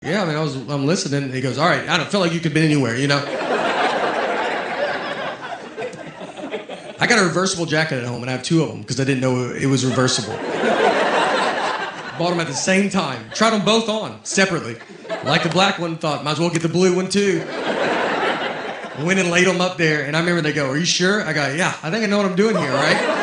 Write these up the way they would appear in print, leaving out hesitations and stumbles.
Yeah, I mean, I'm listening. And he goes, all right, I don't feel like you could have been anywhere, you know? I got a reversible jacket at home, and I have two of them because I didn't know it was reversible. Bought them at the same time. Tried them both on, separately. Like the black one, thought, might as well get the blue one, too. Went and laid them up there, and I remember they go, are you sure? I go, yeah, I think I know what I'm doing here, right?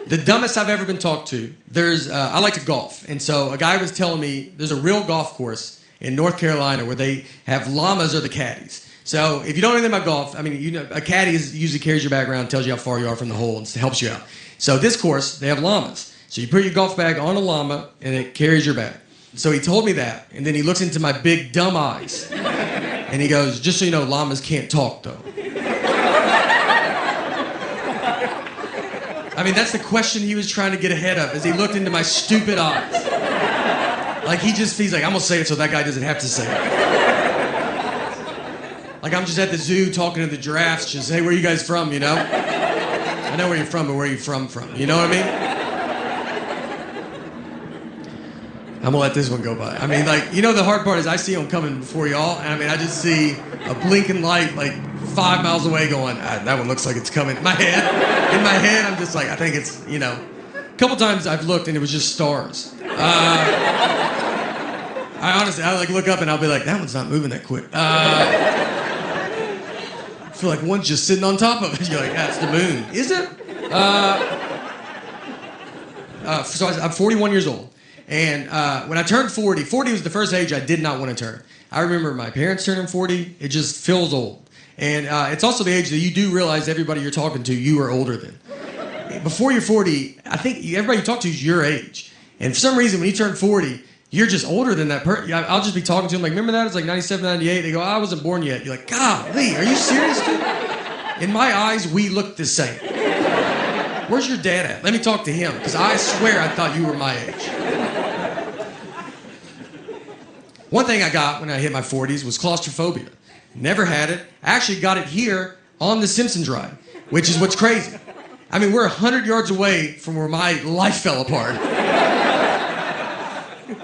The dumbest I've ever been talked to, I like to golf. And so a guy was telling me there's a real golf course in North Carolina where they have llamas or the caddies. So if you don't know anything about golf, I mean, you know, a caddy usually carries your bag around, tells you how far you are from the hole, and helps you out. So this course, they have llamas. So you put your golf bag on a llama, and it carries your bag. So he told me that, and then he looks into my big, dumb eyes, and he goes, just so you know, llamas can't talk, though. I mean, that's the question he was trying to get ahead of as he looked into my stupid eyes. Like, he's like, I'm gonna say it so that guy doesn't have to say it. Like, I'm just at the zoo talking to the giraffes, just, hey, where are you guys from, you know? I know where you're from, but where are you from? You know what I mean? I'm gonna let this one go by. I mean, like, you know, the hard part is I see them coming before y'all, and I mean, I just see a blinking light, like, 5 miles away going, that one looks like it's coming. In my head, I'm just like, I think it's, you know. A couple times I've looked and it was just stars. I honestly, I like look up and I'll be like, that one's not moving that quick. I feel like one's just sitting on top of it. You're like, that's the moon. Is it? So I'm 41 years old. And when I turned 40 was the first age I did not want to turn. I remember my parents turning 40. It just feels old. And it's also the age that you do realize everybody you're talking to, you are older than. Before you're 40, I think everybody you talk to is your age. And for some reason, when you turn 40, you're just older than that person. I'll just be talking to them like, remember that? It's like 97, 98. They go, I wasn't born yet. You're like, golly, are you serious, dude? In my eyes, we look the same. Where's your dad at? Let me talk to him, because I swear I thought you were my age. One thing I got when I hit my 40s was claustrophobia. Never had it. I actually got it here on the Simpsons ride, which is what's crazy. I mean, we're 100 yards away from where my life fell apart.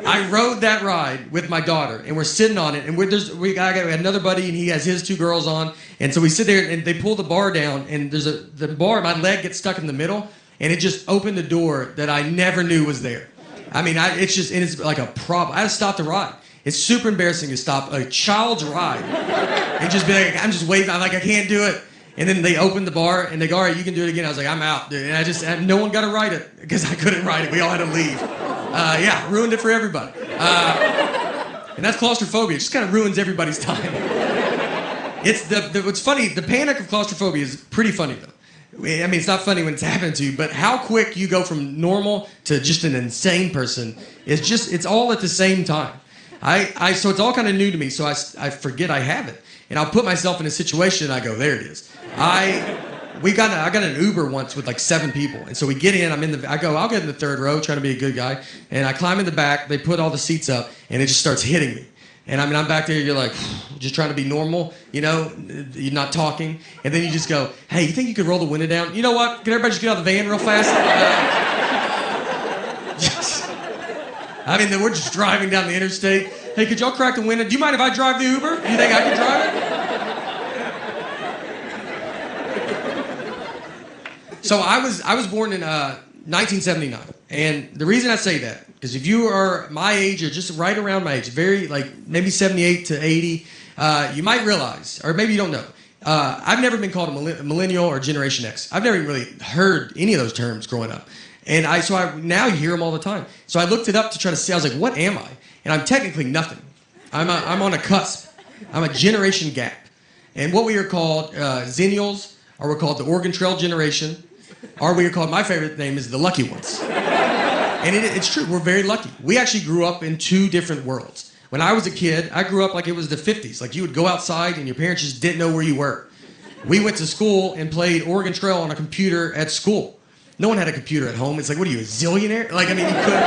I rode that ride with my daughter, and we're sitting on it, and we got another buddy, and he has his two girls on, and so we sit there, and they pull the bar down, and the bar, my leg gets stuck in the middle, and it just opened a door that I never knew was there. I mean, it's like a problem. I had to stop the ride. It's super embarrassing to stop a child's ride and just be like, I'm just waving. I'm like, I can't do it. And then they opened the bar and they go, all right, you can do it again. I was like, I'm out, dude. And no one got to ride it because I couldn't ride it. We all had to leave. Yeah, ruined it for everybody. And that's claustrophobia. It just kind of ruins everybody's time. It's what's funny, the panic of claustrophobia is pretty funny though. I mean, it's not funny when it's happening to you, but how quick you go from normal to just an insane person is it's all at the same time. So it's all kind of new to me, so I forget I have it. And I'll put myself in a situation and I go, there it is. I got an Uber once with like 7 people. And so we get in, I'll get in the third row, trying to be a good guy. And I climb in the back, they put all the seats up, and it just starts hitting me. And I mean, I'm back there, you're like, just trying to be normal, you know, you're not talking. And then you just go, hey, you think you could roll the window down? You know what? Can everybody just get out of the van real fast? I mean, we're just driving down the interstate. Hey, could y'all crack the window? Do you mind if I drive the Uber? Do you think I can drive it? So I was born in 1979. And the reason I say that is if you are my age or just right around my age, very like maybe 78 to 80, you might realize, or maybe you don't know, I've never been called a millennial or Generation X. I've never really heard any of those terms growing up. And now you hear them all the time. So I looked it up to try to see. I was like, what am I? And I'm technically nothing. I'm on a cusp. I'm a generation gap. And what we are called Zennials, or we're called the Oregon Trail generation, or we are called, my favorite name is the lucky ones. And it's true, we're very lucky. We actually grew up in 2 different worlds. When I was a kid, I grew up like it was the 50s. Like you would go outside and your parents just didn't know where you were. We went to school and played Oregon Trail on a computer at school. No one had a computer at home. It's like, what are you, a zillionaire? Like, I mean, you couldn't.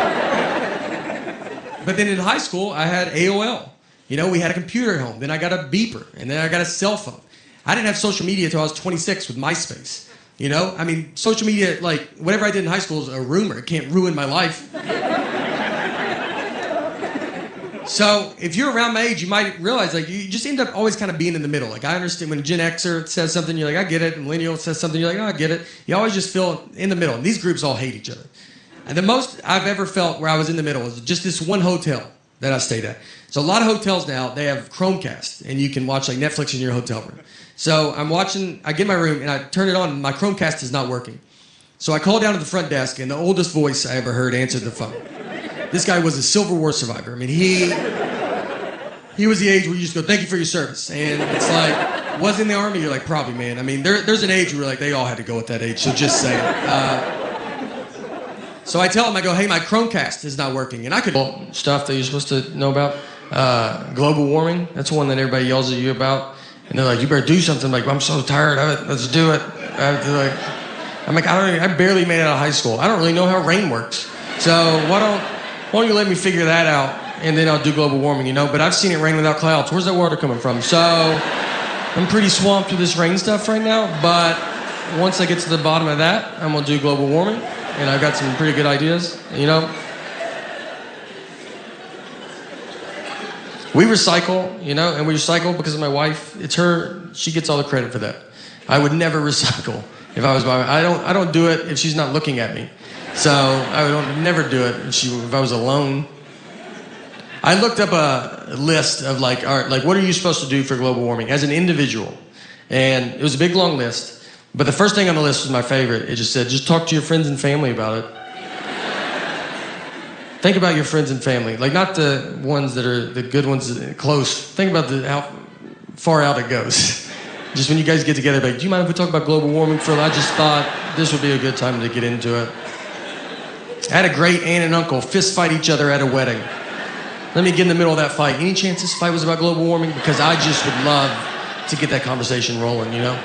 But then in high school, I had AOL. You know, we had a computer at home. Then I got a beeper. And then I got a cell phone. I didn't have social media until I was 26 with MySpace. You know? I mean, social media, like, whatever I did in high school is a rumor. It can't ruin my life. So if you're around my age, you might realize like you just end up always kind of being in the middle. Like I understand when a Gen Xer says something, you're like, I get it. And Millennial says something, you're like, oh, I get it. You always just feel in the middle. And these groups all hate each other. And the most I've ever felt where I was in the middle was just this one hotel that I stayed at. So a lot of hotels now, they have Chromecast, and you can watch like Netflix in your hotel room. So I get in my room and I turn it on, and my Chromecast is not working. So I called down to the front desk, and the oldest voice I ever heard answered the phone. This guy was a Civil War survivor. I mean, he was the age where you just go, thank you for your service. And it's like, was in the Army? You're like, probably, man. I mean, there's an age where like they all had to go at that age, so just say it. So I tell him, I go, hey, my Chromecast is not working. And I could stuff that you're supposed to know about. Global warming, that's one that everybody yells at you about. And they're like, you better do something. I'm like, I'm so tired of it, let's do it. I'm like, I barely made it out of high school. I don't really know how rain works. So why don't you let me figure that out? And then I'll do global warming, you know? But I've seen it rain without clouds. Where's that water coming from? So I'm pretty swamped with this rain stuff right now. But once I get to the bottom of that, I'm gonna do global warming. And I've got some pretty good ideas, you know? We recycle, you know, and we recycle because of my wife. It's her, she gets all the credit for that. I would never recycle if I was by I don't do it if she's not looking at me. So I would never do it if I was alone. I looked up a list of like, all right, like what are you supposed to do for global warming as an individual? And it was a big long list. But the first thing on the list was my favorite. It just said, just talk to your friends and family about it. Think about your friends and family. Like not the ones that are the good ones close. Think about how far out it goes. Just when you guys get together, like, do you mind if we talk about global warming for a little? I just thought this would be a good time to get into it. I had a great aunt and uncle fist fight each other at a wedding. Let me get in the middle of that fight. Any chance this fight was about global warming? Because I just would love to get that conversation rolling, you know?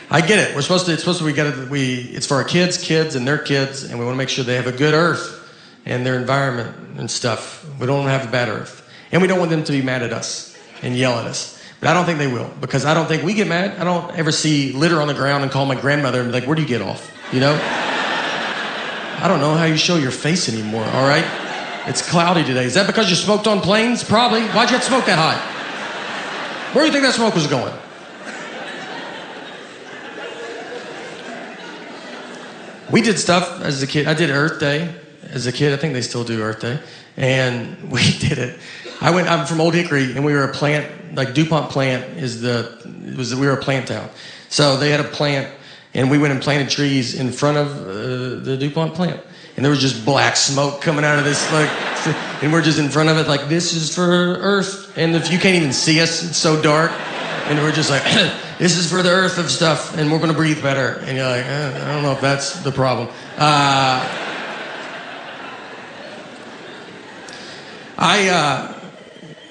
I get it. It's for our kids and their kids, and we want to make sure they have a good earth and their environment and stuff. We don't want to have a bad earth. And we don't want them to be mad at us and yell at us. But I don't think they will, because I don't think we get mad. I don't ever see litter on the ground and call my grandmother and be like, where do you get off? You know? I don't know how you show your face anymore, all right? It's cloudy today. Is that because you smoked on planes? Probably. Why'd you have to smoke that high? Where do you think that smoke was going? We did stuff as a kid. I did Earth Day as a kid. I think they still do Earth Day. And we did it. I'm from Old Hickory, and we were a plant, like DuPont plant we were a plant town. So they had a plant, and we went and planted trees in front of the DuPont plant. And there was just black smoke coming out of this, like, and we're just in front of it, like, this is for Earth. And if you can't even see us, it's so dark. And we're just like, this is for the Earth of stuff, and we're gonna breathe better. And you're like, I don't know if that's the problem.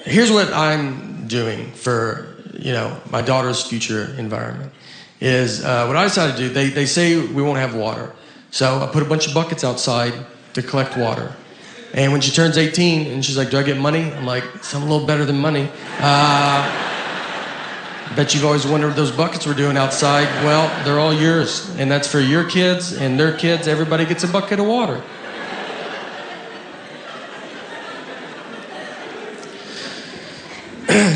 Here's what I'm doing for, you know, my daughter's future environment. Is what I decided to do, they say we won't have water. So I put a bunch of buckets outside to collect water. And when she turns 18 and she's like, do I get money? I'm like, something a little better than money. Bet you've always wondered what those buckets were doing outside. Well, they're all yours. And that's for your kids and their kids. Everybody gets a bucket of water.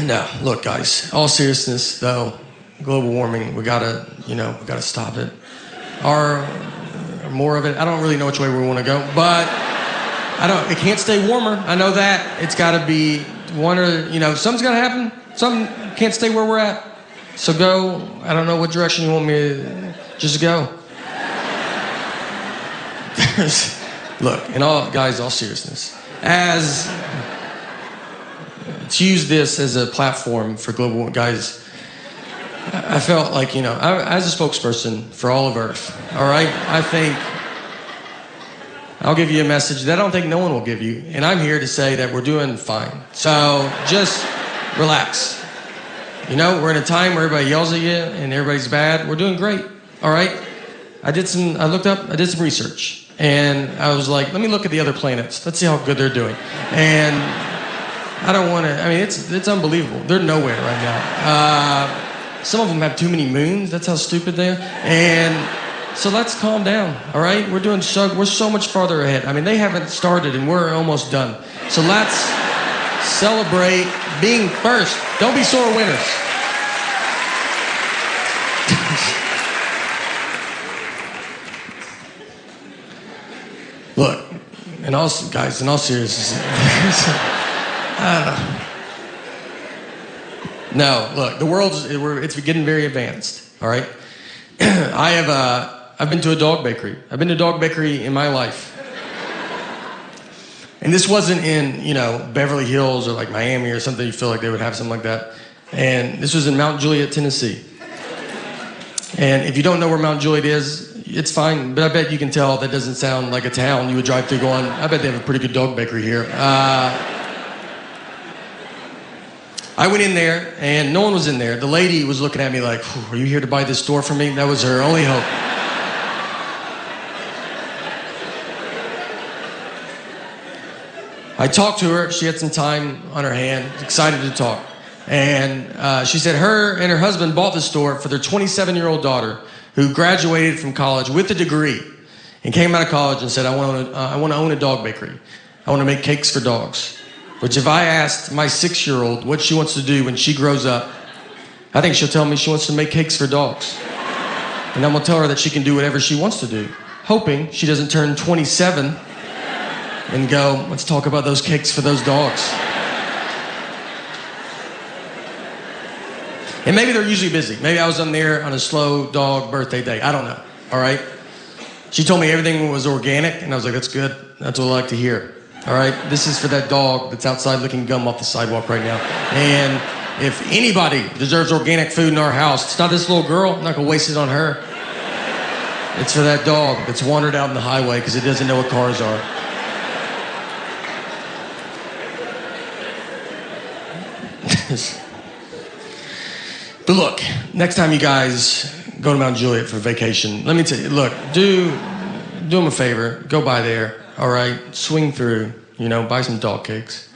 No, look, guys, all seriousness, though, global warming, we gotta stop it. Or more of it. I don't really know which way we want to go, but it can't stay warmer. I know that. It's gotta be one or, something's gotta happen. Something can't stay where we're at. So go, I don't know what direction you want me to, just go. Look, all seriousness, to use this as a platform for global, guys, I felt like, as a spokesperson for all of Earth, all right, I think I'll give you a message that I don't think no one will give you, and I'm here to say that we're doing fine. So just relax. We're in a time where everybody yells at you and everybody's bad. We're doing great, all right? I did some research, and I was like, let me look at the other planets. Let's see how good they're doing. And I don't want to, it's unbelievable. They're nowhere right now. Some of them have too many moons. That's how stupid they are. And So let's calm down, all right? We're so much farther ahead. I mean, they haven't started and we're almost done. So let's celebrate being first. Don't be sore winners. Look, in all seriousness, no, look, the it's getting very advanced, all right? I've been to a dog bakery. I've been to a dog bakery in my life. And this wasn't in, Beverly Hills or like Miami or something. You feel like they would have something like that. And this was in Mount Juliet, Tennessee. And if you don't know where Mount Juliet is, it's fine. But I bet you can tell that doesn't sound like a town you would drive through going, I bet they have a pretty good dog bakery here. I went in there, and no one was in there. The lady was looking at me like, are you here to buy this store from me? That was her only hope. I talked to her. She had some time on her hand, excited to talk. And she said her and her husband bought the store for their 27-year-old daughter who graduated from college with a degree and came out of college and said, I want to own a dog bakery. I want to make cakes for dogs. Which if I asked my 6-year-old what she wants to do when she grows up, I think she'll tell me she wants to make cakes for dogs. And I'm going to tell her that she can do whatever she wants to do, hoping she doesn't turn 27 and go, let's talk about those cakes for those dogs. And maybe they're usually busy. Maybe I was on there on a slow dog birthday day. I don't know, all right? She told me everything was organic, and I was like, that's good. That's what I like to hear. All right, this is for that dog that's outside licking gum off the sidewalk right now. And if anybody deserves organic food in our house, it's not this little girl. I'm not gonna waste it on her. It's for that dog that's wandered out in the highway because it doesn't know what cars are. But look, next time you guys go to Mount Juliet for vacation, let me tell you, look, do them a favor, go by there. All right, swing through, buy some dog cakes.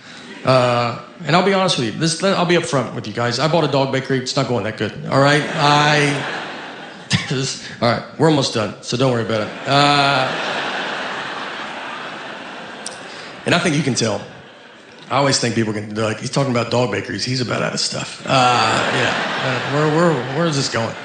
And I'll be honest with you, I'll be upfront with you guys. I bought a dog bakery, it's not going that good, all right? All right, we're almost done, so don't worry about it. And I think you can tell. I always think people can, they're like, he's talking about dog bakeries, he's about out of stuff. Where is this going?